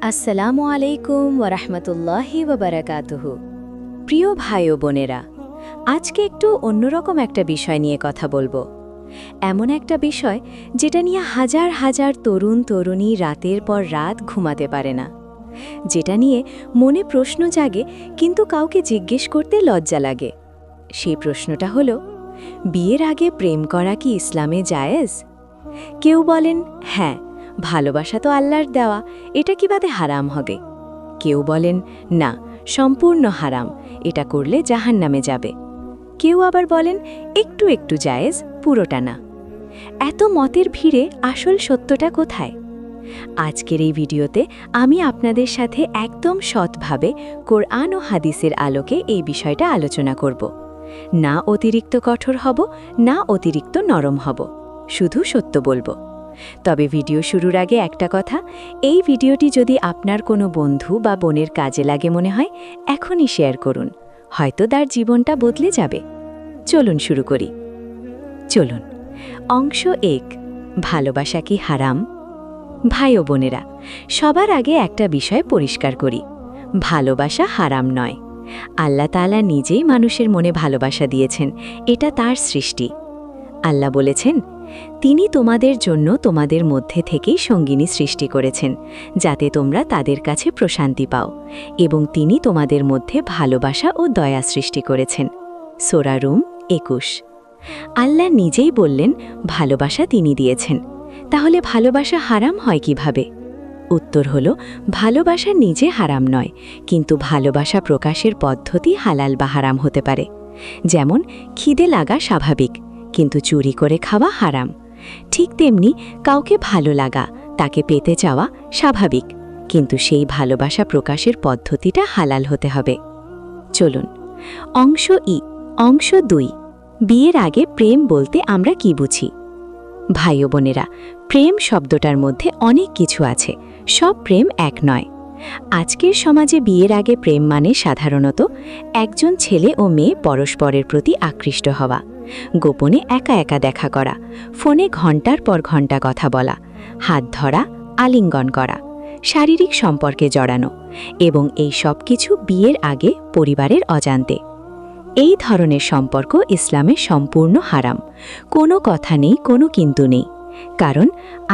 আসসালামু আলাইকুম ওরহমতুল্লাহি ওবারাকাতুহু। প্রিয় ভাই ও বোনেরা, আজকে একটু অন্যরকম একটা বিষয় নিয়ে কথা বলবো। এমন একটা বিষয় যেটা নিয়ে হাজার হাজার তরুণ তরুণী রাতের পর রাত ঘুমাতে পারে না, যেটা নিয়ে মনে প্রশ্ন জাগে কিন্তু কাউকে জিজ্ঞেস করতে লজ্জা লাগে। সেই প্রশ্নটা হলো, বিয়ের আগে প্রেম করা কি ইসলামে জায়েজ? কেউ বলেন হ্যাঁ, ভালোবাসা তো আল্লাহর দেওয়া, এটা কি বাদে হারাম হবে? কেউ বলেন না, সম্পূর্ণ হারাম, এটা করলে জাহান্নামে যাবে। কেউ আবার বলেন একটু একটু জায়েজ, পুরোটা না। এত মতের ভিড়ে আসল সত্যটা কোথায়? আজকের এই ভিডিওতে আমি আপনাদের সাথে একদম সৎভাবে কোরআন ও হাদিসের আলোকে এই বিষয়টা আলোচনা করব। না অতিরিক্ত কঠোর হব, না অতিরিক্ত নরম হব, শুধু সত্য বলবো। তবে ভিডিও শুরুর আগে একটা কথা, এই ভিডিওটি যদি আপনার কোনো বন্ধু বা বোনের কাজে লাগে মনে হয়, এখনই শেয়ার করুন, হয়তো তার জীবনটা বদলে যাবে। চলুন শুরু করি। চলুন। অংশ 1, ভালোবাসা কি হারাম? ভাই ও বোনেরা, সবার আগে একটা বিষয় পরিষ্কার করি, ভালোবাসা হারাম নয়। আল্লাহ তাআলা নিজেই মানুষের মনে ভালোবাসা দিয়েছেন, এটা তার সৃষ্টি। আল্লাহ বলেছেন, তিনি তোমাদের জন্য তোমাদের মধ্যে থেকেই সঙ্গিনী সৃষ্টি করেছেন, যাতে তোমরা তাদের কাছে প্রশান্তি পাও, এবং তিনি তোমাদের মধ্যে ভালোবাসা ও দয়া সৃষ্টি করেছেন। সূরা রুম 21। আল্লাহ নিজেই বললেন ভালোবাসা তিনি দিয়েছেন, তাহলে ভালোবাসা হারাম হয় কিভাবে? উত্তর হলো, ভালোবাসা নিজে হারাম নয়, কিন্তু ভালোবাসা প্রকাশের পদ্ধতি হালাল বা হারাম হতে পারে। যেমন খিদে লাগা স্বাভাবিক, কিন্তু চুরি করে খাওয়া হারাম। ঠিক তেমনি কাউকে ভালো লাগা, তাকে পেতে চাওয়া স্বাভাবিক, কিন্তু সেই ভালোবাসা প্রকাশের পদ্ধতিটা হালাল হতে হবে। চলুন। অংশ 2, বিয়ের আগে প্রেম বলতে আমরা কি বুঝি? ভাই ও বোনেরা, প্রেম শব্দটার মধ্যে অনেক কিছু আছে, সব প্রেম এক নয়। আজকের সমাজে বিয়ের আগে প্রেম মানে সাধারণত একজন ছেলে ও মেয়ে পরস্পরের প্রতি আকৃষ্ট হওয়া, গোপনে একা একা দেখা করা, ফোনে ঘন্টার পর ঘন্টা কথা বলা, হাত ধরা, আলিঙ্গন করা, শারীরিক সম্পর্কে জড়ানো, এবং এই সব কিছু বিয়ের আগে পরিবারের অজান্তে। এই ধরনের সম্পর্ক ইসলামে সম্পূর্ণ হারাম, কোনো কথা নেই, কোনো কিন্তু নেই। কারণ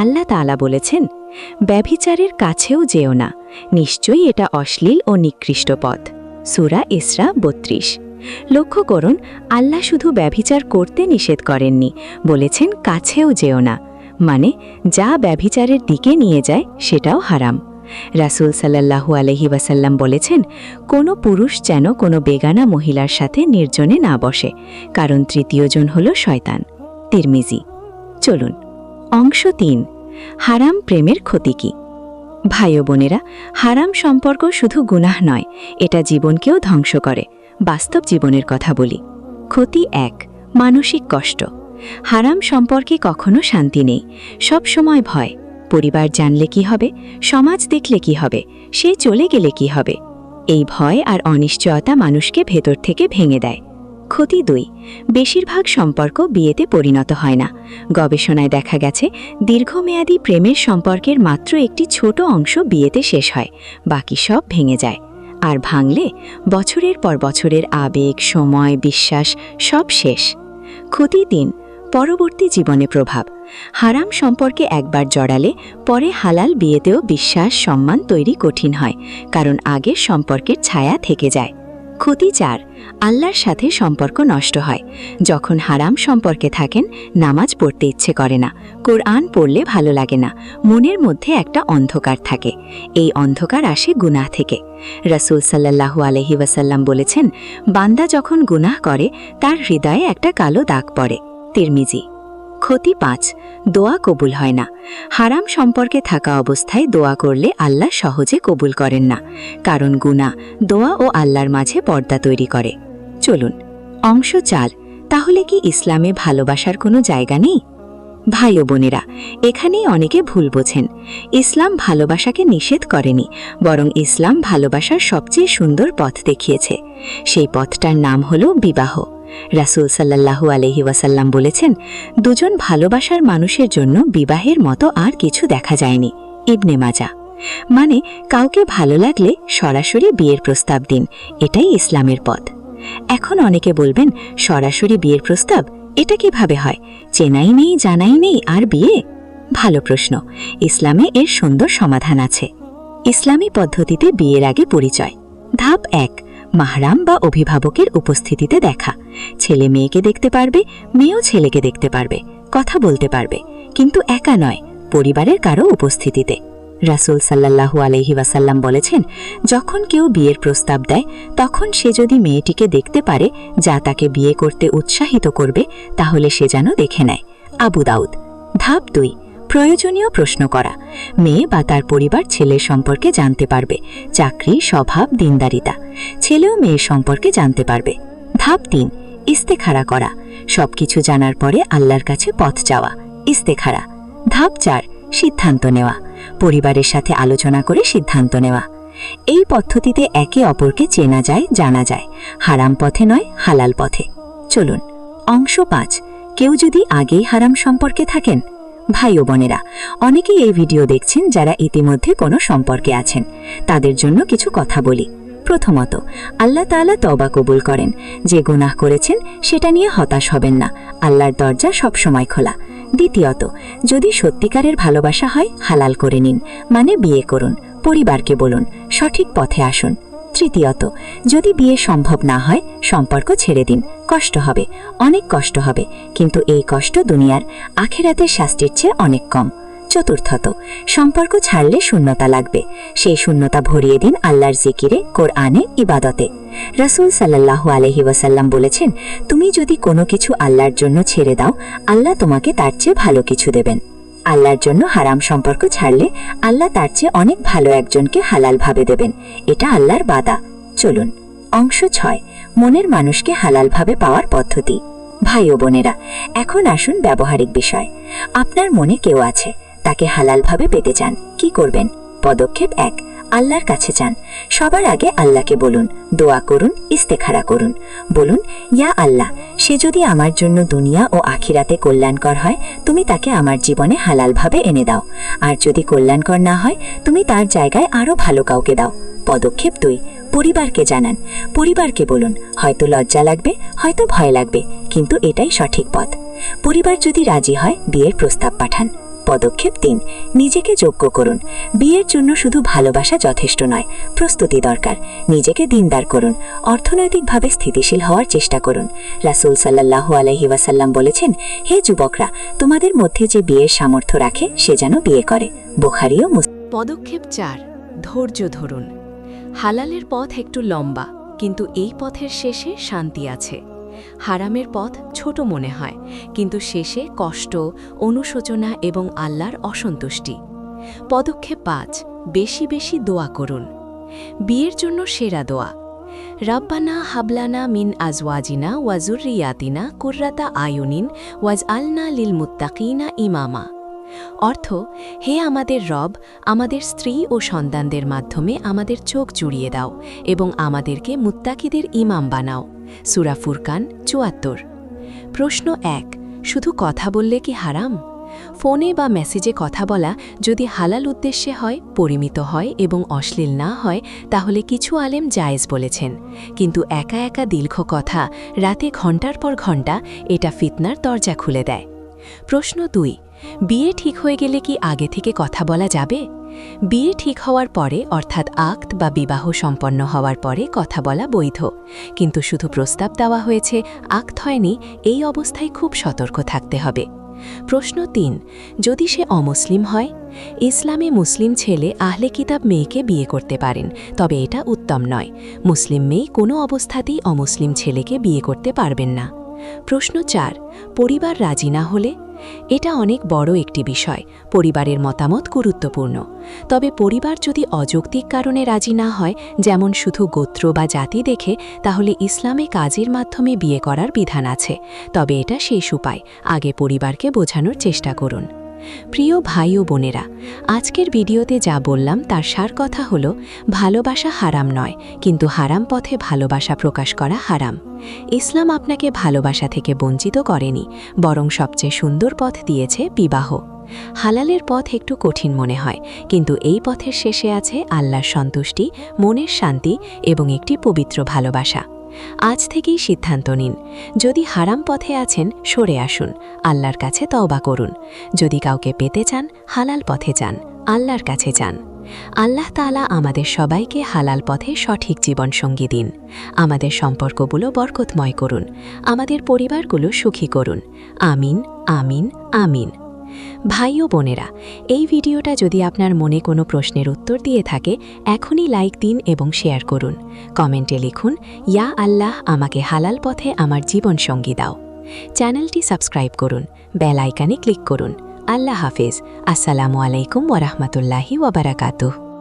আল্লাহ তাআলা বলেছেন, ব্যভিচারের কাছেও যেও না, নিশ্চয়ই এটা অশ্লীল ও নিকৃষ্ট পথ। সূরা ইসরা 32। লক্ষ্য করুন, আল্লাহ শুধু ব্যভিচার করতে নিষেধ করেননি, বলেছেন কাছেও যেও না, মানে যা ব্যভিচারের দিকে নিয়ে যায় সেটাও হারাম। রাসূল সাল্লাল্লাহু আলাইহি ওয়াসাল্লাম বলেছেন, কোনো পুরুষ যেন কোনো বেগানা মহিলার সাথে নির্জনে না বসে, কারণ তৃতীয়জন হল শয়তান। তিরমিজি। চলুন। অংশ 3, হারাম প্রেমের ক্ষতি কি? ভাই ও বোনেরা, হারাম সম্পর্ক শুধু গুনাহ নয়, এটা জীবনকেও ধ্বংস করে। বাস্তব জীবনের কথা বলি। ক্ষতি 1, মানসিক কষ্ট। হারাম সম্পর্কে কখনো শান্তি নেই, সব সময় ভয়। পরিবার জানলে কি হবে, সমাজ দেখলে কি হবে, সে চলে গেলে কি হবে। এই ভয় আর অনিশ্চয়তা মানুষকে ভেতর থেকে ভেঙে দেয়। ক্ষতি 2, বেশিরভাগ সম্পর্ক বিয়েতে পরিণত হয় না। গবেষণায় দেখা গেছে, দীর্ঘমেয়াদী প্রেমের সম্পর্কের মাত্র একটি ছোট অংশ বিয়েতে শেষ হয়, বাকি সব ভেঙে যায়। আর ভাঙলে বছরের পর বছরের আবেগ, সময়, বিশ্বাস সব শেষ। ক্ষতি 3, পরবর্তী জীবনে প্রভাব। হারাম সম্পর্কে একবার জড়ালে পরে হালাল বিয়েতেও বিশ্বাস, সম্মান তৈরি কঠিন হয়, কারণ আগের সম্পর্কের ছায়া থেকে যায়। ক্ষতি 4, আল্লাহর সাথে সম্পর্ক নষ্ট হয়। যখন হারাম সম্পর্কে থাকেন, নামাজ পড়তে ইচ্ছে করে না, কোরআন পড়লে ভালো লাগে না, মনের মধ্যে একটা অন্ধকার থাকে। এই অন্ধকার আসে গুনাহ থেকে। রাসূল সাল্লাল্লাহু আলাইহি ওয়াসাল্লাম বলেছেন, বান্দা যখন গুনাহ করে তার হৃদয়ে একটা কালো দাগ পড়ে। তিরমিজি। ক্ষতি 5, দোয়া কবুল হয় না। হারাম সম্পর্কে থাকা অবস্থায় দোয়া করলে আল্লাহ সহজে কবুল করেন না, কারণ গুনাহ দোয়া ও আল্লাহর মাঝে পর্দা তৈরি করে। চলুন। অংশ 4, তাহলে কি ইসলামে ভালোবাসার কোনো জায়গা নেই? ভাই ও বোনেরা, এখানেই অনেকে ভুল বোঝেন। ইসলাম ভালোবাসাকে নিষেধ করেনি, বরং ইসলাম ভালোবাসার সবচেয়ে সুন্দর পথ দেখিয়েছে। সেই পথটার নাম হলো বিবাহ। রাসূল সাল্লাল্লাহু আলাইহি ওয়াসাল্লাম বলেছেন, দুজন ভালোবাসার মানুষের জন্য বিবাহের মতো আর কিছু দেখা যায়নি। ইবনে মাজাহ। মানে কাউকে ভালো লাগলে সরাসরি বিয়ের প্রস্তাব দিন, এটাই ইসলামের পথ। এখন অনেকে বলবেন, সরাসরি বিয়ের প্রস্তাব এটা কিভাবে হয়? চেনাই নেই, জানাই নেই, আর বিয়ে? ভালো প্রশ্ন। ইসলামে এর সুন্দর সমাধান আছে। ইসলামী পদ্ধতিতে বিয়ের আগে পরিচয়। ধাপ 1, মাহরাম বা অভিভাবকের উপস্থিতিতে দেখা। ছেলে মেয়েকে দেখতে পারবে, মেয়েও ছেলেকে দেখতে পারবে, কথা বলতে পারবে, কিন্তু একা নয়, পরিবারের কারো উপস্থিতিতে। রাসূল সাল্লাল্লাহু আলাইহি ওয়াসাল্লাম বলেছেন, যখন কেউ বিয়ের প্রস্তাব দেয় তখন সে যদি মেয়েটিকে দেখতে পারে যা তাকে বিয়ে করতে উৎসাহিত করবে, তাহলে সে যেন দেখে নেয়। আবু দাউদ। ধাপ 2, প্রয়োজনীয় প্রশ্ন করা। মেয়ে বা তার পরিবার ছেলের সম্পর্কে জানতে পারবে, চাকরি, স্বভাব, দিনদারিতা। ছেলেও মেয়ের সম্পর্কে জানতে পারবে। ধাপ 3, ইস্তেখারা করা। সবকিছু জানার পরে আল্লাহর কাছে পথ চাওয়া, ইস্তেখারা। ধাপ 4, সিদ্ধান্ত নেওয়া। পরিবারের সাথে আলোচনা করে সিদ্ধান্ত নেওয়া। এই পদ্ধতিতে একে অপরকে চেনা যায়, জানা যায়, হারাম পথে নয়, হালাল পথে। চলুন অংশ 5, কেউ যদি আগেই হারাম সম্পর্কে থাকেন। ভাই ও বোনেরা, অনেকেই এই ভিডিও দেখছেন যারা ইতিমধ্যে কোনো সম্পর্কে আছেন। তাদের জন্য কিছু কথা বলি। প্রথমত, আল্লাহ তাআলা তওবা কবুল করেন। যে গুনাহ করেছেন সেটা নিয়ে হতাশ হবেন না, আল্লাহর দরজা সবসময় খোলা। দ্বিতীয়ত, যদি সত্যিকারের ভালোবাসা হয় হালাল করে নিন, মানে বিয়ে করুন, পরিবারকে বলুন, সঠিক পথে আসুন। তৃতীয়ত, যদি বিয়ে সম্ভব না হয় সম্পর্ক ছেড়ে দিন। কষ্ট হবে, অনেক কষ্ট হবে, কিন্তু এই কষ্ট দুনিয়ার, আখিরাতের শাস্তির চেয়ে অনেক কম। চতুর্থত, সম্পর্ক ছাড়লে শূন্যতা লাগবে, সেই শূন্যতা ভরিয়ে দিন আল্লাহর জিকিরে, কোরআনে, ইবাদতে। রাসূল সাল্লাল্লাহু আলাইহি ওয়াসাল্লাম বলেছেন, তুমি যদি কোনো কিছু আল্লাহর জন্য ছেড়ে দাও, আল্লাহ তোমাকে তার চেয়ে ভালো কিছু দেবেন। আল্লাহর জন্য হারাম সম্পর্ক ছাড়লে আল্লাহ তার চেয়ে অনেক ভালো একজনকে হালালভাবে দেবেন। এটা আল্লাহর বাদা। চলুন অংশ 6, মনের মানুষকে হালালভাবে পাওয়ার পদ্ধতি। ভাই ও বোনেরা, এখন আসুন ব্যবহারিক বিষয়। আপনার মনে কেউ আছে, তাকে হালালভাবে পেতে চান, কি করবেন? পদক্ষেপ 1, আল্লাহর কাছে চান। সবার আগে আল্লাহকে বলুন, দোয়া করুন, ইস্তেখারা করুন। বলুন, ইয়া আল্লাহ, সে যদি আমার জন্য দুনিয়া ও আখিরাতে কল্যাণকর হয়, তুমি তাকে আমার জীবনে হালালভাবে এনে দাও। আর যদি কল্যাণকর না হয়, তুমি তার জায়গায় আরো ভালো কাউকে দাও। পদক্ষেপ 2, পরিবারকে জানান। পরিবারকে বলুন, হয়তো লজ্জা লাগবে, হয়তো ভয় লাগবে, কিন্তু এটাই সঠিক পথ। পরিবার যদি রাজি হয়, বিয়ের প্রস্তাব পাঠান। পদক্ষেপ 3, নিজেকে যোগ্য করুন। বিয়ের জন্য শুধু ভালোবাসা যথেষ্ট নয়, প্রস্তুতি দরকার। নিজেকে দিনদার করুন, অর্থনৈতিকভাবে স্থিতিশীল হওয়ার চেষ্টা করুন। রাসূল সাল্লাল্লাহু আলাইহি ওয়াসাল্লাম বলেছেন, হে যুবকরা, তোমাদের মধ্যে যে বিয়ের সামর্থ্য রাখে সে যেন বিয়ে করে। বুখারী ও মুসলিম। পদক্ষেপ 4, ধৈর্য ধরুন। হালালের পথ একটু লম্বা, কিন্তু এই পথের শেষে শান্তি আছে। হারামের পথ ছোট মনে হয়, কিন্তু শেষে কষ্ট, অনুশোচনা এবং আল্লাহর অসন্তুষ্টি। পদক্ষেপ 5, বেশি বেশি দোয়া করুন। বিয়ের জন্য সেরা দোয়া, রাব্বানা হাবলানা মিন আজওয়াজিনা ওয়া যুররিয়াতিনা কুররাতা আয়ুনিন ওয়াজআলনা লিল মুত্তাকিনা ইমামা। অর্থ, হে আমাদের রব, আমাদের স্ত্রী ও সন্তানদের মাধ্যমে আমাদের চোখ জুড়িয়ে দাও এবং আমাদেরকে মুত্তাকিদের ইমাম বানাও। সূরা ফুরকান ৭৪। প্রশ্ন 1, শুধু কথা বললে কি হারাম? ফোনে বা মেসেজে কথা বলা যদি হালাল উদ্দেশ্যে হয়, পরিমিত হয় এবং অশ্লীল না হয়, তাহলে কিছু আলেম জায়েজ বলেছেন। কিন্তু একা একা দীর্ঘ কথা, রাতে ঘণ্টার পর ঘণ্টা, এটা ফিতনার দরজা খুলে দেয়। প্রশ্ন 2, বিয়ে ঠিক হয়ে গেলে কি আগে থেকে কথা বলা যাবে? বিয়ে ঠিক হওয়ার পরে, অর্থাৎ আকদ বা বিবাহ সম্পন্ন হওয়ার পরে কথা বলা বৈধ, কিন্তু শুধু প্রস্তাব দেওয়া হয়েছে, আকদ হয়নি, এই অবস্থায় খুব সতর্ক থাকতে হবে। প্রশ্ন 3, যদি সে অমুসলিম হয়? ইসলামে মুসলিম ছেলে আহলে কিতাব মেয়েকে বিয়ে করতে পারেন, তবে এটা উত্তম নয়। মুসলিম মেয়ে কোনো অবস্থাতেই অমুসলিম ছেলেকে বিয়ে করতে পারবেন না। প্রশ্ন 4, পরিবার রাজি না হলে? এটা অনেক বড় একটি বিষয়, পরিবারের মতামত গুরুত্বপূর্ণ। তবে পরিবার যদি অযৌক্তিক কারণে রাজি না হয়, যেমন শুধু গোত্র বা জাতি দেখে, তাহলে ইসলামে কাজের মাধ্যমে বিয়ে করার বিধান আছে। তবে এটা শেষ উপায়, আগে পরিবারকে বোঝানোর চেষ্টা করুন। প্রিয় ভাই ও বোনেরা, আজকের ভিডিওতে যা বললাম তার সার কথা হলো, ভালোবাসা হারাম নয়, কিন্তু হারাম পথে ভালোবাসা প্রকাশ করা হারাম। ইসলাম আপনাকে ভালোবাসা থেকে বঞ্চিত করেনি, বরং সবচেয়ে সুন্দর পথ দিয়েছে বিবাহ। হালালের পথ একটু কঠিন মনে হয়, কিন্তু এই পথের শেষে আছে আল্লাহর সন্তুষ্টি, মনের শান্তি এবং একটি পবিত্র ভালোবাসা। আজ থেকেই সিদ্ধান্ত নিন, যদি হারাম পথে আছেন সরে আসুন, আল্লাহর কাছে তওবা করুন। যদি কাউকে পেতে চান হালাল পথে যান, আল্লাহর কাছে যান। আল্লাহ তাআলা আমাদের সবাইকে হালাল পথে সঠিক জীবনসঙ্গী দিন। আমাদের সম্পর্কগুলো বরকতময় করুন, আমাদের পরিবারগুলো সুখী করুন। আমিন, আমিন, আমিন। ভাই ও বোনেরা, এই ভিডিওটা যদি আপনার মনে কোনো প্রশ্নের উত্তর দিয়ে থাকে, এখনই লাইক দিন এবং শেয়ার করুন। কমেন্টে লিখুন, ইয়া আল্লাহ, আমাকে হালাল পথে আমার জীবনসঙ্গী দাও। চ্যানেলটি সাবস্ক্রাইব করুন, বেল আইকনে ক্লিক করুন। আল্লাহ হাফেজ। আসসালামু আলাইকুম ওয়া রাহমাতুল্লাহি ওয়া বারাকাতুহু।